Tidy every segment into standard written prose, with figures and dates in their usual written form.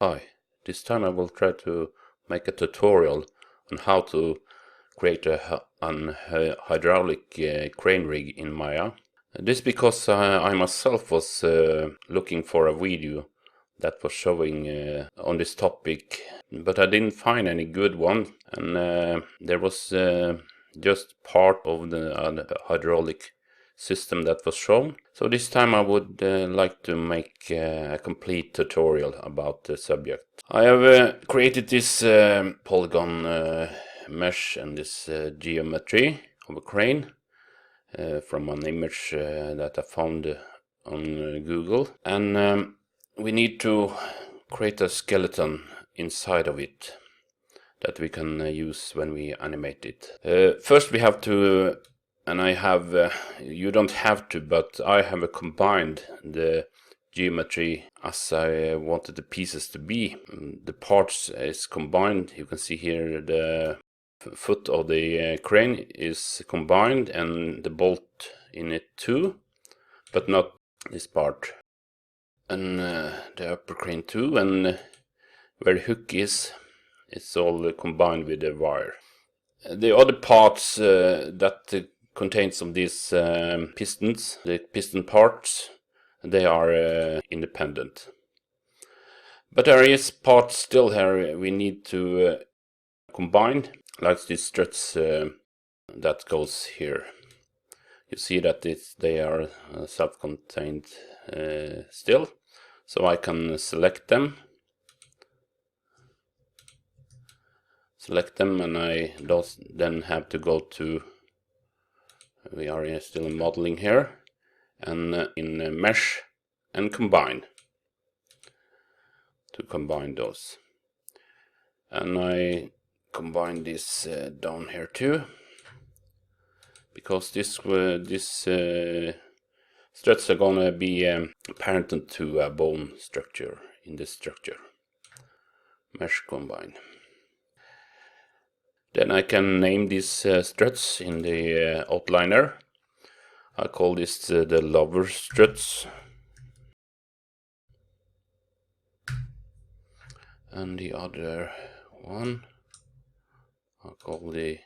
Hi, this time I will try to make a tutorial on how to create an hydraulic crane rig in Maya. This because I myself was looking for a video that was showing on this topic, but I didn't find any good one, and there was just part of the hydraulic system that was shown. So this time I would like to make a complete tutorial about the subject. I have created this polygon mesh and this geometry of a crane from an image that I found on Google, and we need to create a skeleton inside of it that we can use when we animate it. First we have to, and I have, you don't have to, but I have combined the geometry as I wanted the pieces to be. The parts is combined. You can see here the foot of the crane is combined and the bolt in it too, but not this part. And the upper crane too, and where the hook is, it's all combined with the wire. The other parts that contains of these pistons, the piston parts, they are independent. But there is parts still here we need to combine, like these struts that goes here. You see that they are self-contained still, so I can select them, and I then have to go to, we are still in modeling here, and in mesh and combine, to combine those. And I combine this down here too, because this struts are gonna be parented to a bone structure in this structure. Mesh combine. Then I can name these struts in the outliner. I call this the lower struts. And the other one I call the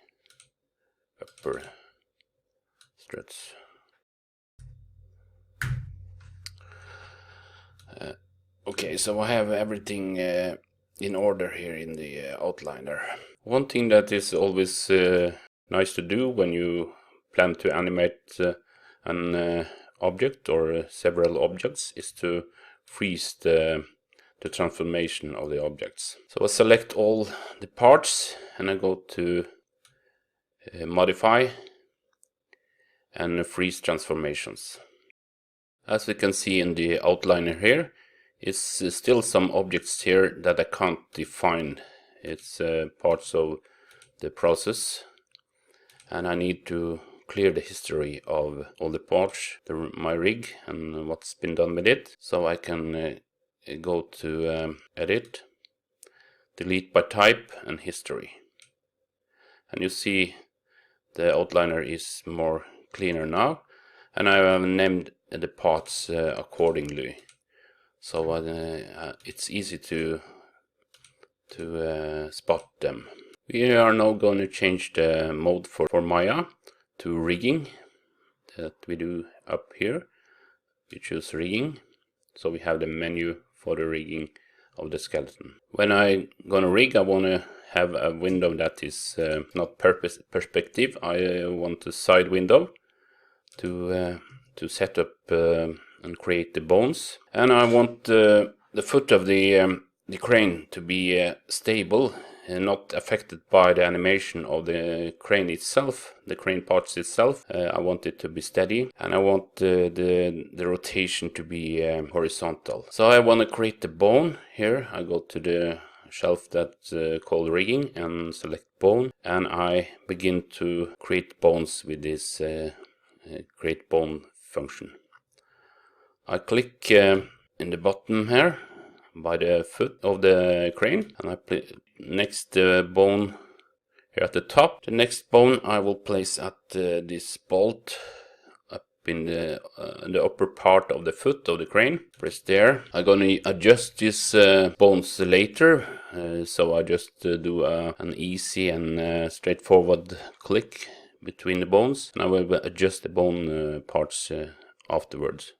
upper struts. Okay, so I have everything in order here in the outliner. One thing that is always nice to do when you plan to animate an object or several objects is to freeze the transformation of the objects. So I select all the parts and I go to modify and freeze transformations. As we can see in the outliner here, is still some objects here that I can't define. It's parts of the process, and I need to clear the history of all the parts, my rig, and what's been done with it. So I can go to edit, delete by type, and history. And you see the outliner is more cleaner now, and I have named the parts accordingly. So it's easy to spot them. We are now going to change the mode for Maya to rigging, that we do up here. We choose rigging, so we have the menu for the rigging of the skeleton. When I gonna rig, I want to have a window that is not perspective. I want a side window to set up and create the bones, and I want the foot of the crane to be stable and not affected by the animation of the crane itself, the crane parts itself. I want it to be steady, and I want the rotation to be horizontal. So I want to create the bone here. I go to the shelf that's called rigging and select bone, and I begin to create bones with this create bone function. I click in the bottom here by the foot of the crane, and I place next bone here at the top. The next bone I will place at this bolt up in the upper part of the foot of the crane. Press there. I'm gonna adjust these bones later, so I just do an easy and straightforward click between the bones, and I will adjust the bone parts afterwards.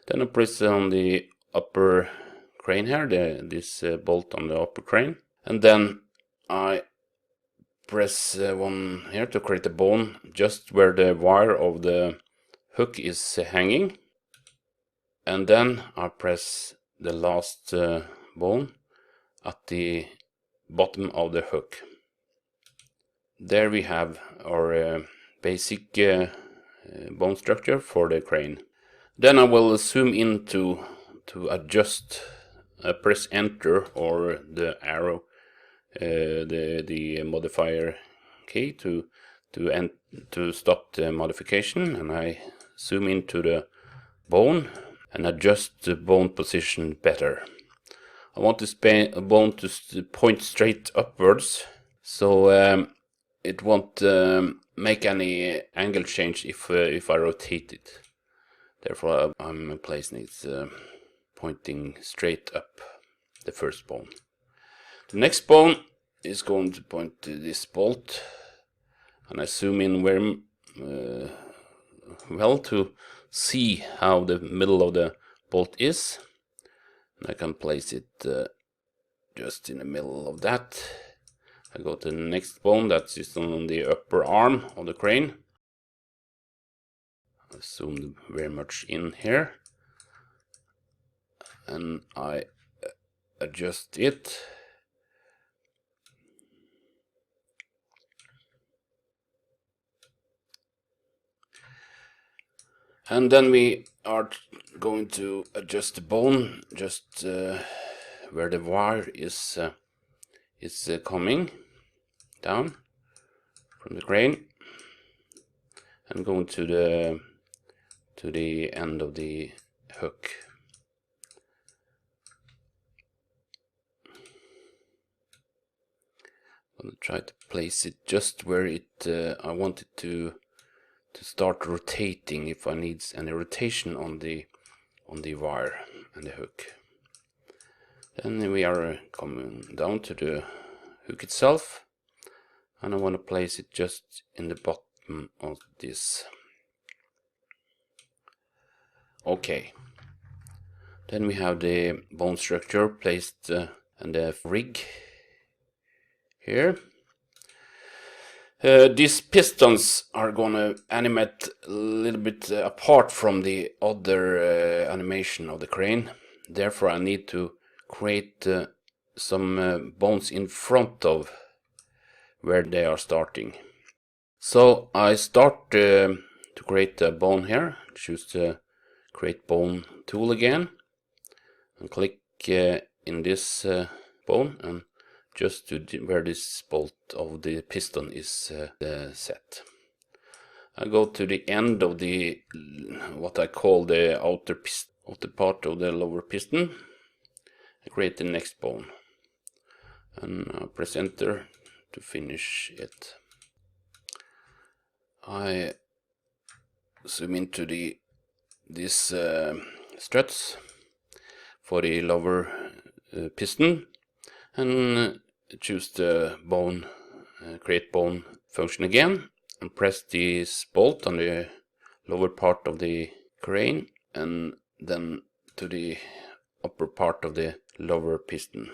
Then I press on the upper crane here, this bolt on the upper crane, and then I press one here to create a bone just where the wire of the hook is hanging, and then I press the last bone at the bottom of the hook. There we have our basic bone structure for the crane. Then I will zoom in to adjust, press enter or the arrow, the modifier key to stop the modification, and I zoom into the bone and adjust the bone position better. I want this bone to point straight upwards, so it won't make any angle change if I rotate it. Therefore, I'm placing it pointing straight up, the first bone. The next bone is going to point to this bolt, and I zoom in very well to see how the middle of the bolt is. And I can place it just in the middle of that. I go to the next bone that is on the upper arm of the crane. I zoom very much in here, and I adjust it. And then we are going to adjust the bone just where the wire is coming down from the crane, and going to the end of the hook. I'm gonna try to place it just where I want it to start rotating if I need any rotation on the wire and the hook. Then we are coming down to the hook itself, and I want to place it just in the bottom of this. Okay. Then we have the bone structure placed and the rig here. These pistons are gonna animate a little bit apart from the other animation of the crane. Therefore, I need to create some bones in front of where they are starting. So I start to create a bone here. Choose the create bone tool again, and click in this bone, and just to where this bolt of the piston is set. I go to the end of the what I call the outer part of the lower piston. I create the next bone, and I press enter to finish it. I zoom into these struts for the lower piston, and choose the bone, create bone function again, and press this bolt on the lower part of the crane, and then to the upper part of the lower piston.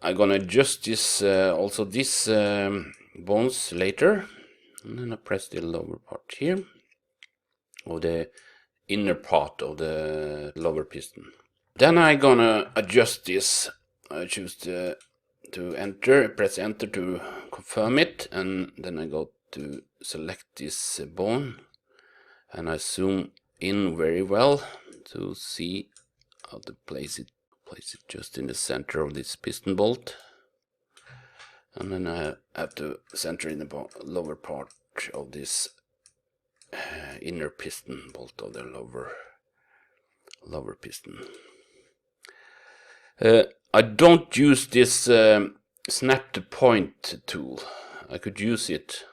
I'm gonna adjust this also these bones later, and then I press the lower part here, or the inner part of the lower piston. Then I'm gonna adjust this. I choose to enter, press enter to confirm it, and then I go to select this bone, and I zoom in very well to see how to place it. Place it just in the center of this piston bolt, and then I have to center in the lower part of this inner piston bolt of the lower piston. I don't use this snap to point tool. I could use it,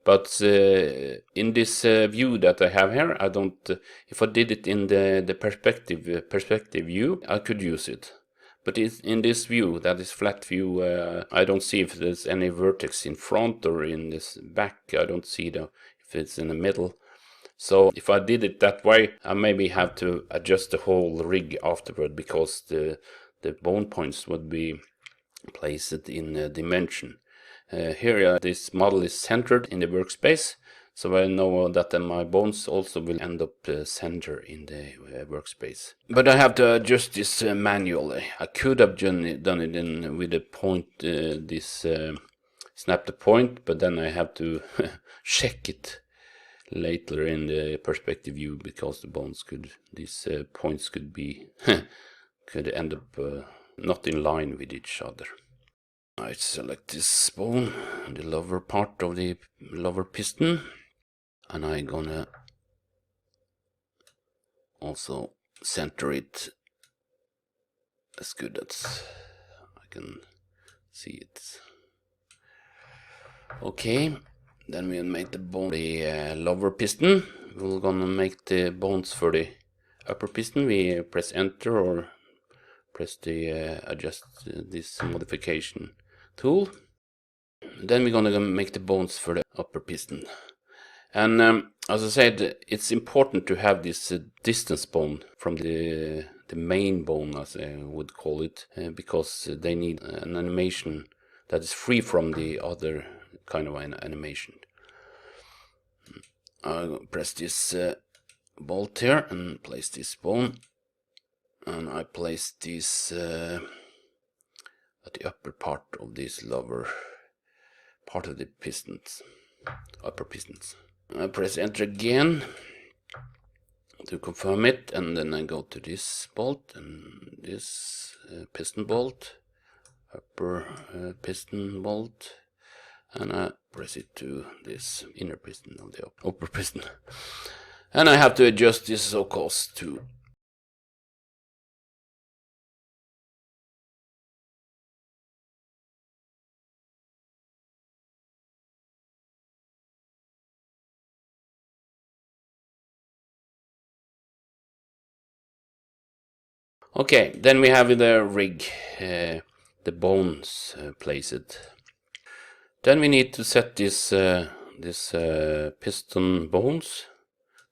But in this view that I have here, I don't. If I did it in the perspective view, I could use it. But in this view, that is flat view, I don't see if there's any vertex in front or in this back. I don't see if it's in the middle. So if I did it that way, I maybe have to adjust the whole rig afterward, because the bone points would be placed in a dimension. Here this model is centered in the workspace, so I know that my bones also will end up center in the workspace. But I have to adjust this manually. I could have done it with a point, snap the point, but then I have to check it later in the perspective view, because the bones these points could be could end up not in line with each other. I select this bone, the lower part of the lower piston, and I'm gonna also center it as good as I can see it. Okay, then we'll make the bone the lower piston. We're gonna make the bones for the upper piston. We press enter or press the adjust this modification tool. Then we're gonna make the bones for the upper piston. And as I said, it's important to have this distance bone from the main bone, as I would call it, because they need an animation that is free from the other kind of an animation. I'll press this bolt here and place this bone, and I place this at the upper part of this lower part of the pistons, upper pistons. I press enter again to confirm it, and then I go to this bolt and this piston bolt, upper piston bolt, and I press it to this inner piston of the upper piston. And I have to adjust this so-called to okay, then we have the rig, the bones placed. Then we need to set this piston bones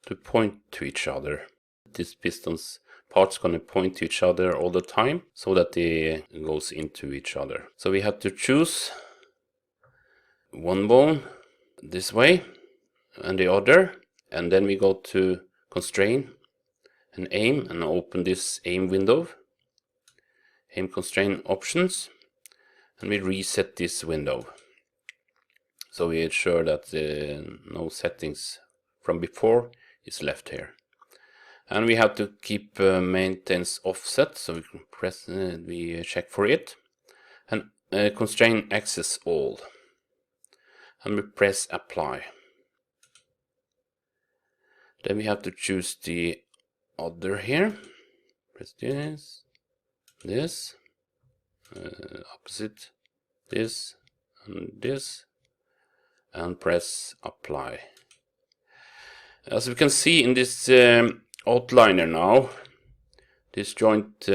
to point to each other. This piston's parts gonna point to each other all the time, so that they goes into each other. So we have to choose one bone this way and the other, and then we go to constrain and aim, and open this aim window, aim constraint options, and we reset this window, so we ensure that no settings from before is left here. And we have to keep maintenance offset, so we can press we check for it, and constrain access all, and we press apply. Then we have to choose the other here, press this, opposite this, and press apply. As we can see in this outliner now, this joint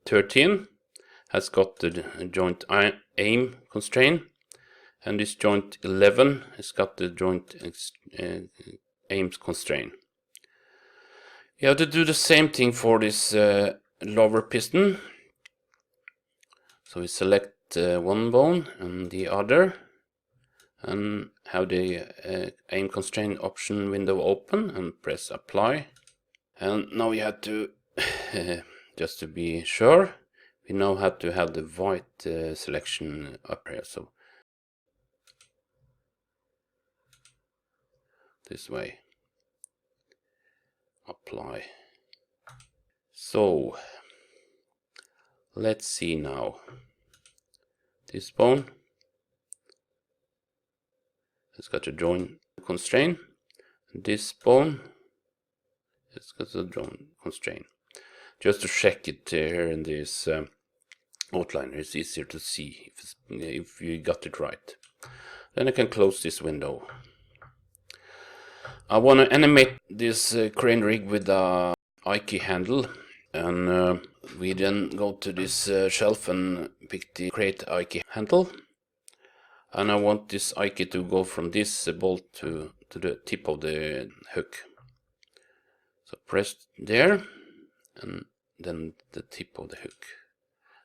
13 has got the joint aim constraint, and this joint 11 has got the joint aim constraint. You have to do the same thing for this lower piston. So we select one bone and the other, and have the aim constraint option window open, and press apply. And now we have to, just to be sure, we now have to have the white selection up here. So this way. Apply. So let's see now. This bone has got a joint constraint. This bone has got a joint constraint. Just to check it here in this outliner, it's easier to see if you got it right. Then I can close this window. I want to animate this crane rig with a Ike handle, and we then go to this shelf and pick the Create Ike handle, and I want this Ike to go from this bolt to the tip of the hook. So press there and then the tip of the hook,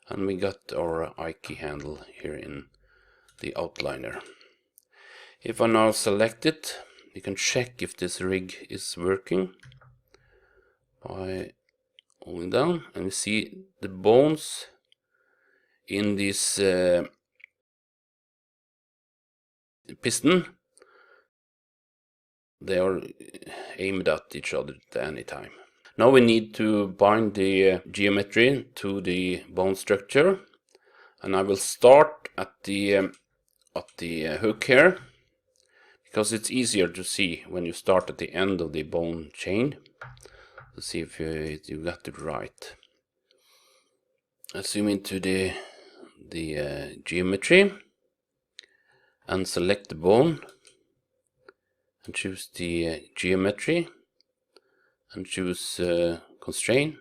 and we got our Ike handle here in the outliner. If I now select it, you can check if this rig is working by holding down, and we see the bones in this piston. They are aimed at each other at any time. Now we need to bind the geometry to the bone structure, and I will start at the hook here, because it's easier to see when you start at the end of the bone chain to see if you got it right. I zoom into the geometry and select the bone and choose the geometry and choose constraint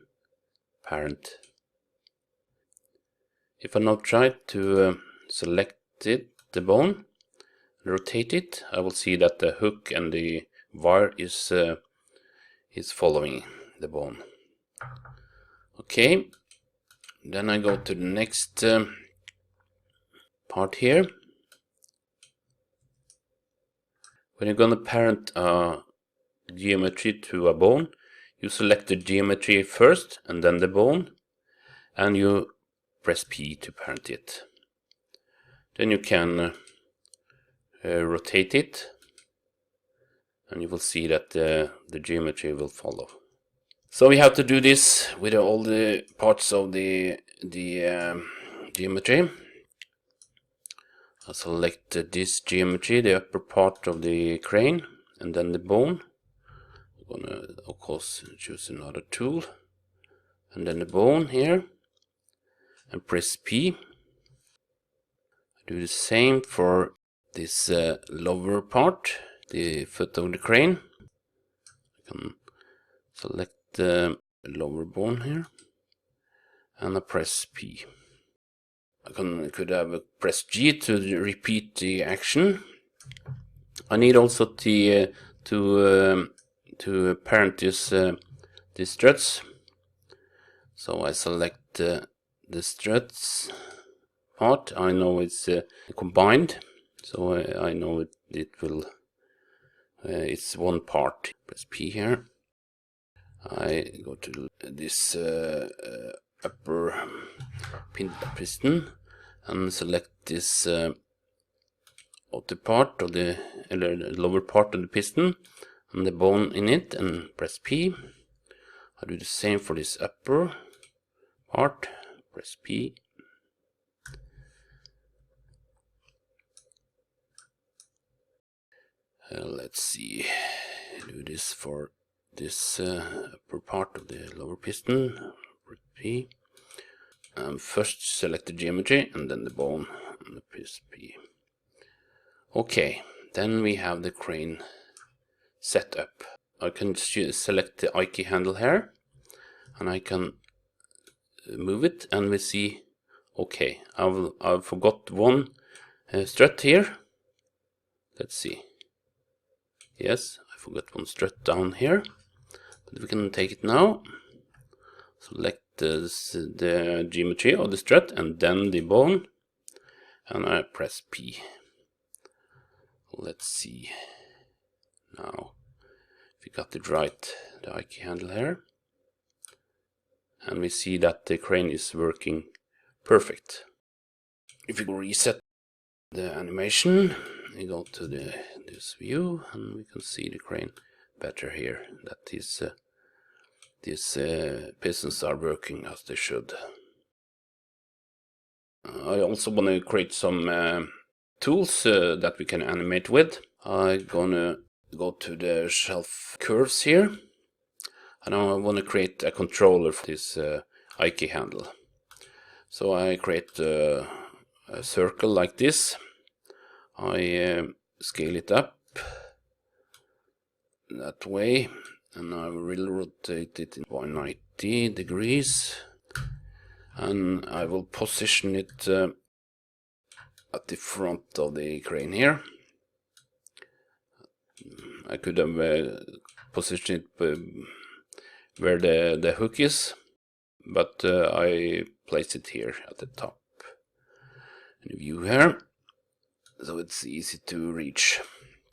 parent. If I now try to select the bone, rotate it, I will see that the hook and the wire is following the bone. Okay, then I go to the next part here. When you're gonna parent geometry to a bone, you select the geometry first and then the bone, and you press P to parent it. Then you can rotate it, and you will see that the geometry will follow. So we have to do this with all the parts of the geometry. I select this geometry, the upper part of the crane, and then the bone. I'm gonna of course choose another tool, and then the bone here, and press P. I do the same for this lower part, the foot of the crane. I can select the lower bone here, and I press P. I could have pressed G to repeat the action. I need also to parent this struts. So I select the struts part. I know it's combined, so I know it will. It's one part. Press P here. I go to this upper piston and select this outer part of the lower part of the piston and the bone in it, and press P. I do the same for this upper part. Press P. Let's see. Do this for this upper part of the lower piston. Press P. First select the geometry and then the bone and press P. Okay, then we have the crane set up. I can select the Ike handle here, and I can move it, and we see, okay, I forgot one strut here. Let's see. Yes, I forgot one strut down here, but we can take it now. Select the geometry of the strut and then the bone, and I press P. Let's see now if we got it right, the Ike handle here, and we see that the crane is working perfect. If we reset the animation, we go to this view, and we can see the crane better here, that these pistons are working as they should. I also want to create some tools that we can animate with. I'm gonna go to the shelf curves here, and I want to create a controller for this Ike handle. So I create a circle like this. I scale it up that way, and I will rotate it in 190 degrees, and I will position it at the front of the crane here. I could have positioned it where the hook is, but I place it here at the top in the view here, so it's easy to reach.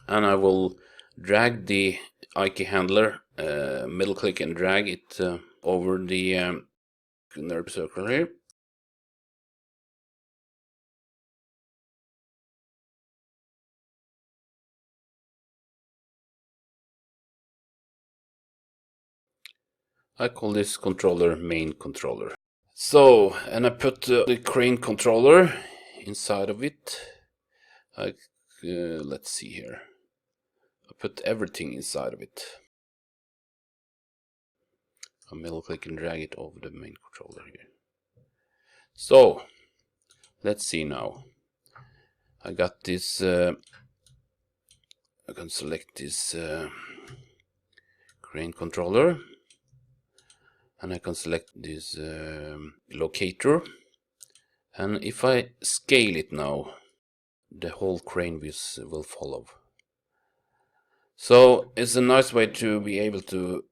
And I will drag the Ike handler, middle click and drag it over the nerve circle here. I call this controller main controller. So, and I put the crane controller inside of it. Let's see here. I put everything inside of it. I middle click and drag it over the main controller here. So, let's see now. I got this. I can select this crane controller, and I can select this locator, and if I scale it now, the whole crane will follow. So it's a nice way to be able to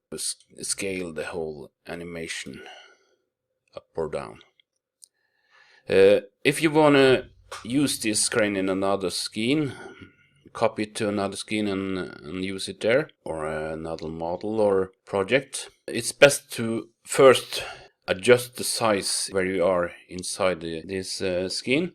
scale the whole animation up or down. If you want to use this crane in another skin, copy it to another skin and use it there, or another model or project, it's best to first adjust the size where you are inside this skin,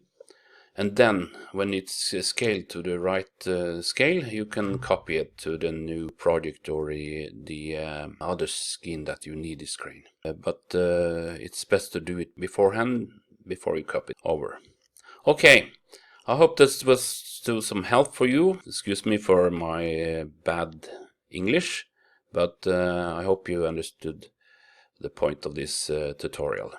and then when it's scaled to the right scale, you can copy it to the new project or the other skin that you need this crane. But it's best to do it beforehand, before you copy it over. Okay, I hope this was to some help for you. Excuse me for my bad English, but I hope you understood the point of this tutorial.